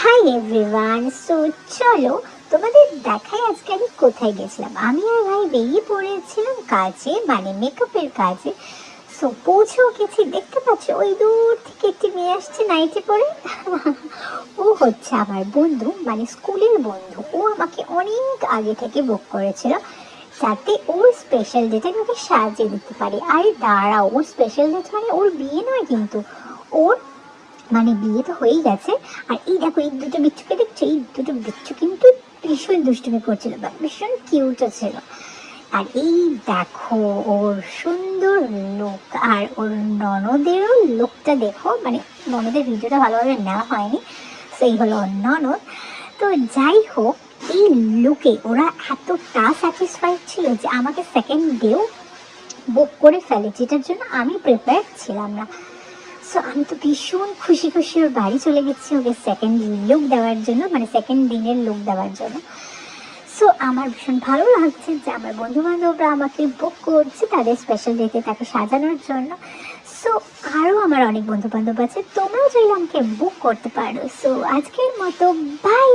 Hi everyone, so চলো তোমাদের দেখাই আজকে আমি কোথায় গেছিলাম। আমি আর ভাই বেরিয়ে পড়েছিলাম কাজে, মানে মেকআপের কাজে। সো পৌঁছেও গেছি, দেখতে পাচ্ছ ওই দূর থেকে একটি মেয়ে আসছে নাইটে পরে। ও হচ্ছে আমার বন্ধু, মানে স্কুলের বন্ধু। ও আমাকে অনেক আগে থেকে বুক করেছিল যাতে ওর স্পেশাল ডেটে আমি ওকে সাজিয়ে দিতে পারি। আরে দাঁড়াও, ওর স্পেশাল ডেট মানে ওর বিয়ে নয় কিন্তু, ওর মানে বিয়ে তো হয়েই গেছে। আর এই দেখো, এই দুটো বিচ্ছুকে দেখছো, এই দুটো বিচ্ছু কিন্তু ভীষণ দুষ্টুমি করছিল বা ভীষণ কিউটও ছিল। আর এই দেখো ওর সুন্দর লুক, আর ওর ননদেরও লুকটা দেখো, মানে ননদের ভিডিওটা ভালোভাবে নেওয়া হয়নি, সেই হলো ওর ননদ। তো যাই হোক, এই লুকে ওরা এতটা স্যাটিসফাইড ছিল যে আমাকে সেকেন্ড ডেও বুক করে ফেলে, যেটার জন্য আমি প্রিপেয়ার ছিলাম না। সো আমি তো ভীষণ খুশি খুশি ওর বাড়ি চলে গেছি ওকে সেকেন্ড লুক দেওয়ার জন্য, মানে সেকেন্ড দিনের লুক দেওয়ার জন্য। সো আমার ভীষণ ভালো লাগছে যে আমার বন্ধু বান্ধবরা আমাকে বুক করছে তাদের স্পেশাল ডেতে তাকে সাজানোর জন্য। সো আরও আমার অনেক বন্ধু বান্ধব আছে, তোমরাও চাইলে আমাকে বুক করতে পারো। সো আজকের মতো বাই।